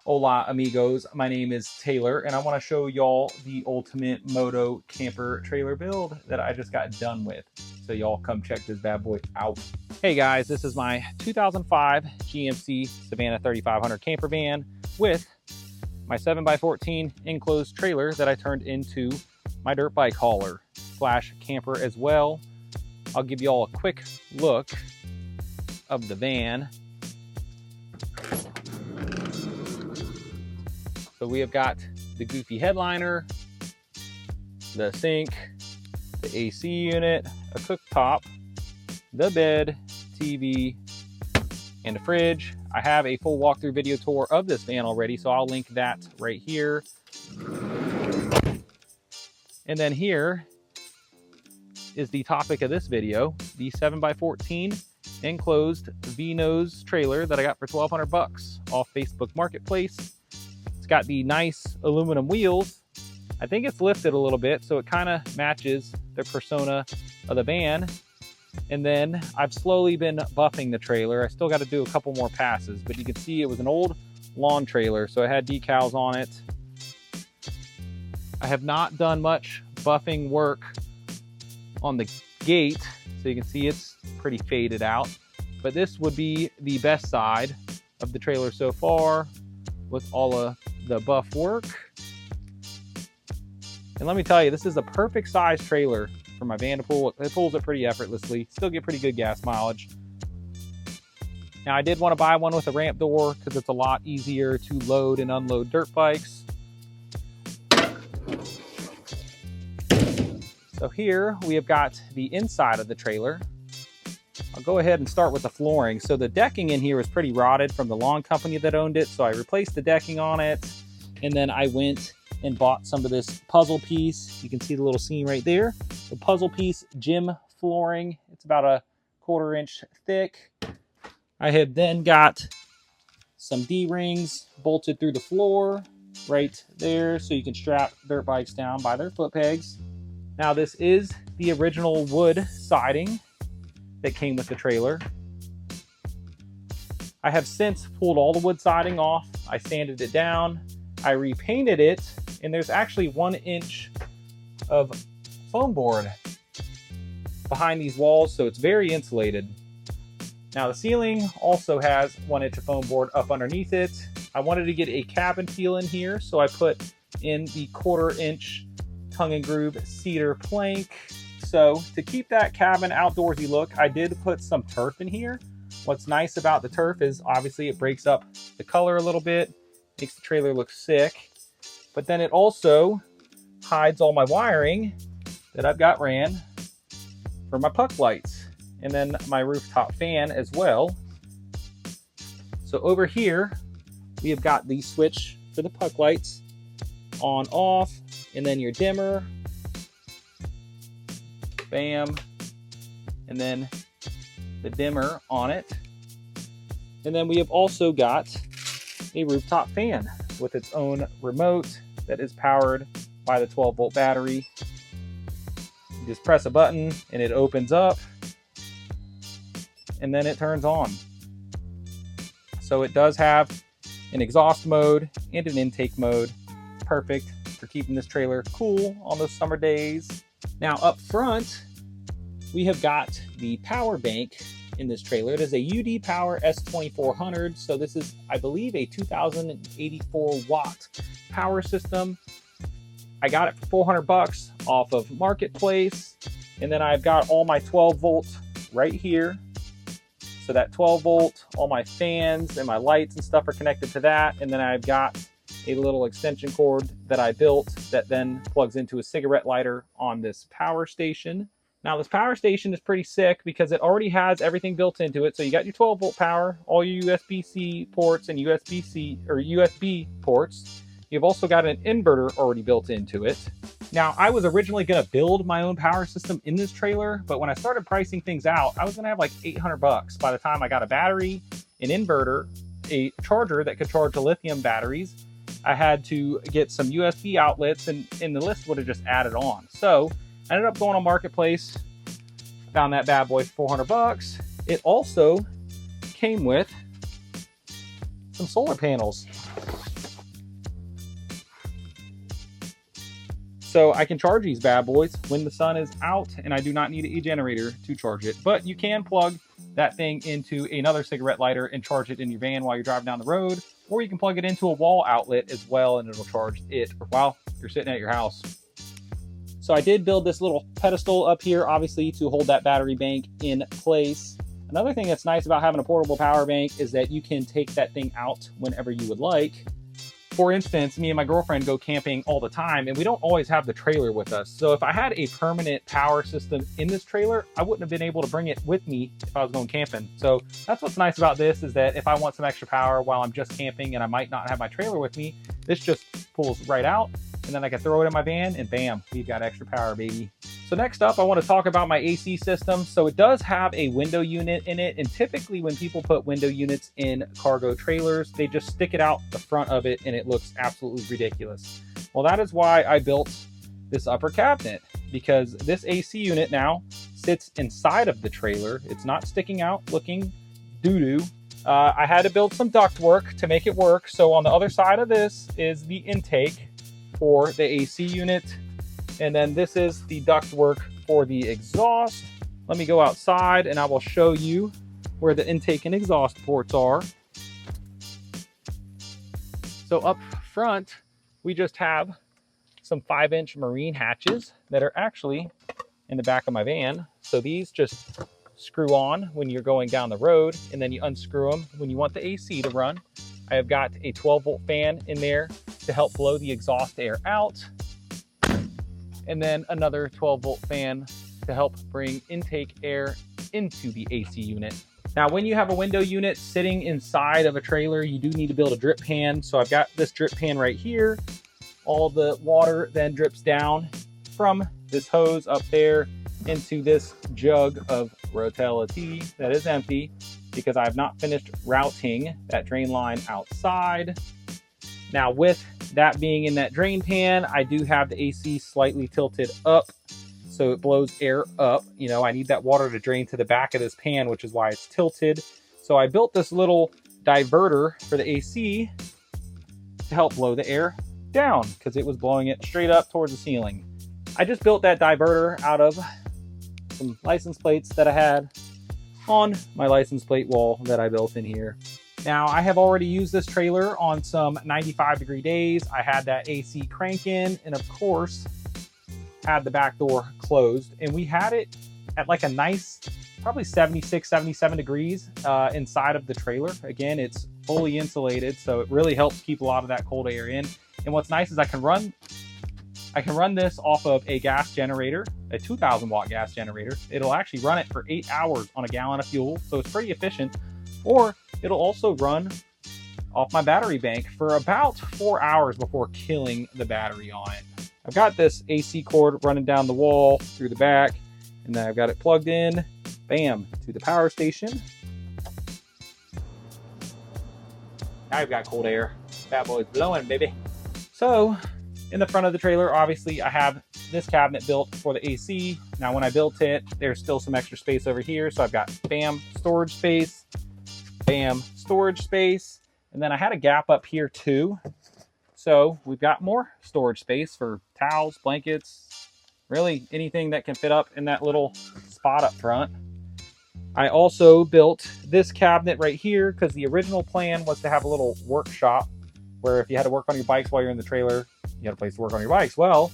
Hola amigos, my name is Taylor and I want to show y'all the ultimate moto camper trailer build that I just got done with. So y'all come check this bad boy out. Hey guys, this is my 2005 GMC Savannah 3500 camper van with my 7x14 enclosed trailer that I turned into my dirt bike hauler slash camper as well. I'll give y'all a quick look of the van. So we have got the goofy headliner, the sink, the AC unit, a cooktop, the bed, TV, and a fridge. I have a full walkthrough video tour of this van already, so I'll link that right here. And then here is the topic of this video, the 7x14 enclosed V-nose trailer that I got for 1,200 bucks off Facebook Marketplace. It's got the nice aluminum wheels. I think it's lifted a little bit, so it kind of matches the persona of the van. And then I've slowly been buffing the trailer. I still got to do a couple more passes, but you can see it was an old lawn trailer, so it had decals on it. I have not done much buffing work on the gate, so you can see it's pretty faded out. But this would be the best side of the trailer so far with all of the buff work. And let me tell you, this is a perfect size trailer for my van to pull. It pulls it pretty effortlessly. Still get pretty good gas mileage. Now I did want to buy one with a ramp door because it's a lot easier to load and unload dirt bikes. So here we have got the inside of the trailer. I'll go ahead and start with the flooring. So the decking in here is pretty rotted from the lawn company that owned it. So I replaced the decking on it. And then I went and bought some of this puzzle piece. You can see the little seam right there. The puzzle piece gym flooring. It's about a 1/4 inch thick. I have then got some D-rings bolted through the floor right there so you can strap dirt bikes down by their foot pegs. Now this is the original wood siding that came with the trailer. I have since pulled all the wood siding off. I sanded it down. I repainted it, and there's actually 1 inch of foam board behind these walls, so it's very insulated. Now the ceiling also has 1 inch of foam board up underneath it. I wanted to get a cabin feel in here, so I put in the 1/4 inch tongue and groove cedar plank. So to keep that cabin outdoorsy look, I did put some turf in here. What's nice about the turf is obviously it breaks up the color a little bit, makes the trailer look sick, but then it also hides all my wiring that I've got ran for my puck lights and then my rooftop fan as well. So over here, we have got the switch for the puck lights on off, and then your dimmer, bam, and then the dimmer on it. And then we have also got a rooftop fan with its own remote that is powered by the 12-volt battery. You just press a button and it opens up, and then it turns on. So it does have an exhaust mode and an intake mode. Perfect for keeping this trailer cool on those summer days. Now up front, we have got the power bank in this trailer. It is a UD Power S2400. So this is, I believe, a 2084 watt power system. I got it for 400 bucks off of Marketplace. And then I've got all my 12 volts right here. So that 12 volt, all my fans and my lights and stuff are connected to that. And then I've got a little extension cord that I built that then plugs into a cigarette lighter on this power station. Now this power station is pretty sick because it already has everything built into it. So you got your 12 volt power, all your USB-C ports and USB-C or USB ports. You've also got an inverter already built into it. Now I was originally gonna build my own power system in this trailer, but when I started pricing things out, I was gonna have like 800 bucks by the time I got a battery, an inverter, a charger that could charge the lithium batteries. I had to get some USB outlets, and the list would have just added on. So I ended up going on Marketplace, found that bad boy for 400 bucks. It also came with some solar panels. So I can charge these bad boys when the sun is out, and I do not need a generator to charge it. But you can plug that thing into another cigarette lighter and charge it in your van while you're driving down the road, or you can plug it into a wall outlet as well, and it'll charge it while you're sitting at your house. So I did build this little pedestal up here, obviously, to hold that battery bank in place. Another thing that's nice about having a portable power bank is that you can take that thing out whenever you would like. For instance, me and my girlfriend go camping all the time, and we don't always have the trailer with us. So if I had a permanent power system in this trailer, I wouldn't have been able to bring it with me if I was going camping. So that's what's nice about this, is that if I want some extra power while I'm just camping and I might not have my trailer with me, this just pulls right out, and then I can throw it in my van, and bam, we've got extra power, baby. So next up, I want to talk about my AC system. So it does have a window unit in it, and typically when people put window units in cargo trailers, they just stick it out the front of it, and it looks absolutely ridiculous. Well, that is why I built this upper cabinet, because this AC unit now sits inside of the trailer. It's not sticking out looking doo-doo. I had to build some ductwork to make it work. So on the other side of this is the intake for the AC unit. And then this is the ductwork for the exhaust. Let me go outside and I will show you where the intake and exhaust ports are. So up front, we just have some 5-inch marine hatches that are actually in the back of my van. So these just screw on when you're going down the road, and then you unscrew them when you want the AC to run. I have got a 12-volt fan in there to help blow the exhaust air out, and then another 12-volt fan to help bring intake air into the AC unit. Now, when you have a window unit sitting inside of a trailer, you do need to build a drip pan. So I've got this drip pan right here. All the water then drips down from this hose up there into this jug of Rotella tea that is empty, because I have not finished routing that drain line outside. Now, with that being in that drain pan, I do have the AC slightly tilted up, so it blows air up. You know, I need that water to drain to the back of this pan, which is why it's tilted. So I built this little diverter for the AC to help blow the air down, because it was blowing it straight up towards the ceiling. I just built that diverter out of some license plates that I had on my license plate wall that I built in here. Now, I have already used this trailer on some 95-degree days. I had that AC cranking, and of course, had the back door closed. And we had it at like a nice, probably 76, 77 degrees inside of the trailer. Again, it's fully insulated, so it really helps keep a lot of that cold air in. And what's nice is I can run this off of a gas generator, a 2,000-watt gas generator. It'll actually run it for 8 hours on a gallon of fuel, so it's pretty efficient. Or it'll also run off my battery bank for about 4 hours before killing the battery on it. I've got this AC cord running down the wall through the back, and then I've got it plugged in, bam, to the power station. Now I've got cold air. That boy's blowing, baby. So, in the front of the trailer, obviously, I have this cabinet built for the AC. Now, when I built it, there's still some extra space over here. So I've got bam, storage space, bam, storage space. And then I had a gap up here too. So we've got more storage space for towels, blankets, really anything that can fit up in that little spot up front. I also built this cabinet right here because the original plan was to have a little workshop where if you had to work on your bikes while you're in the trailer, you had a place to work on your bikes. Well,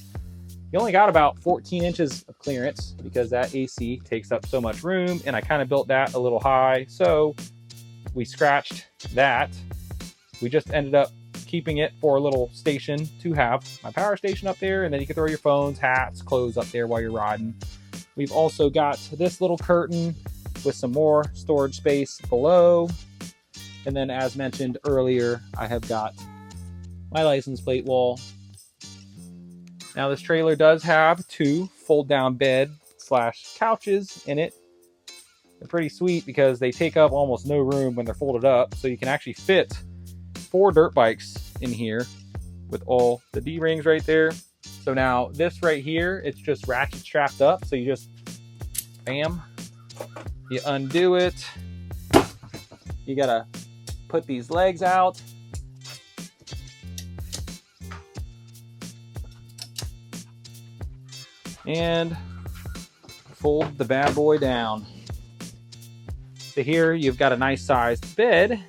you only got about 14 inches of clearance because that AC takes up so much room, and I kind of built that a little high. So we scratched that. We just ended up keeping it for a little station to have my power station up there, and then you can throw your phones, hats, clothes up there while you're riding. We've also got this little curtain with some more storage space below. And then, as mentioned earlier, I have got my license plate wall. Now, this trailer does have 2 fold-down bed / couches in it. They're pretty sweet because they take up almost no room when they're folded up. So you can actually fit 4 dirt bikes in here with all the D-rings right there. So now this right here, it's just ratchet strapped up. So you just, bam, you undo it. You gotta put these legs out. and fold the bad boy down. So here you've got a nice sized bed,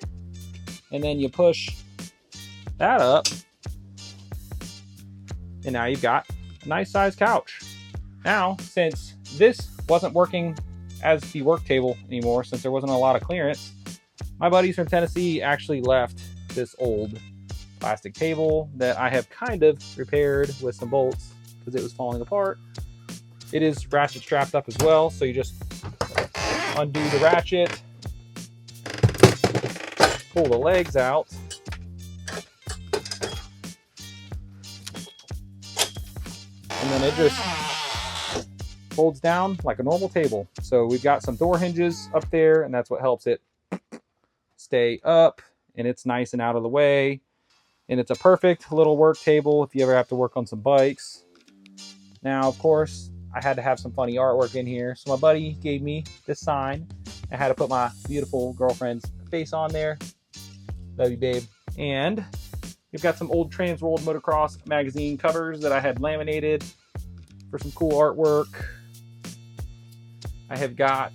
and then you push that up, and now you've got a nice sized couch. Now, since this wasn't working as the work table anymore, since there wasn't a lot of clearance, my buddies from Tennessee actually left this old plastic table that I have kind of repaired with some bolts because it was falling apart. It is ratchet strapped up as well, so you just undo the ratchet, pull the legs out, and then it just folds down like a normal table. So we've got some door hinges up there, and that's what helps it stay up, and it's nice and out of the way. And it's a perfect little work table if you ever have to work on some bikes. Now, of course, I had to have some funny artwork in here. So my buddy gave me this sign. I had to put my beautiful girlfriend's face on there. Love you, babe. And we've got some old Trans World Motocross magazine covers that I had laminated for some cool artwork. I have got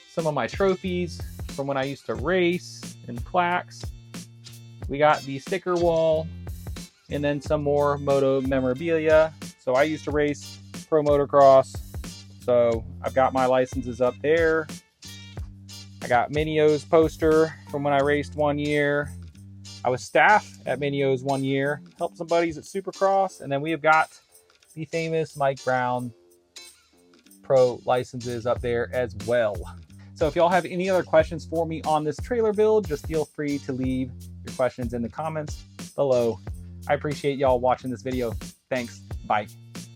some of my trophies from when I used to race and plaques. We got the sticker wall, and then some more moto memorabilia. So I used to race pro motocross, so I've got my licenses up there. I got Minio's poster from when I raced one year. I was staff at Minio's one year, helped some buddies at Supercross, and then we have got the famous Mike Brown pro licenses up there as well. So if y'all have any other questions for me on this trailer build, just feel free to leave your questions in the comments below. I appreciate y'all watching this video. Thanks. Bye.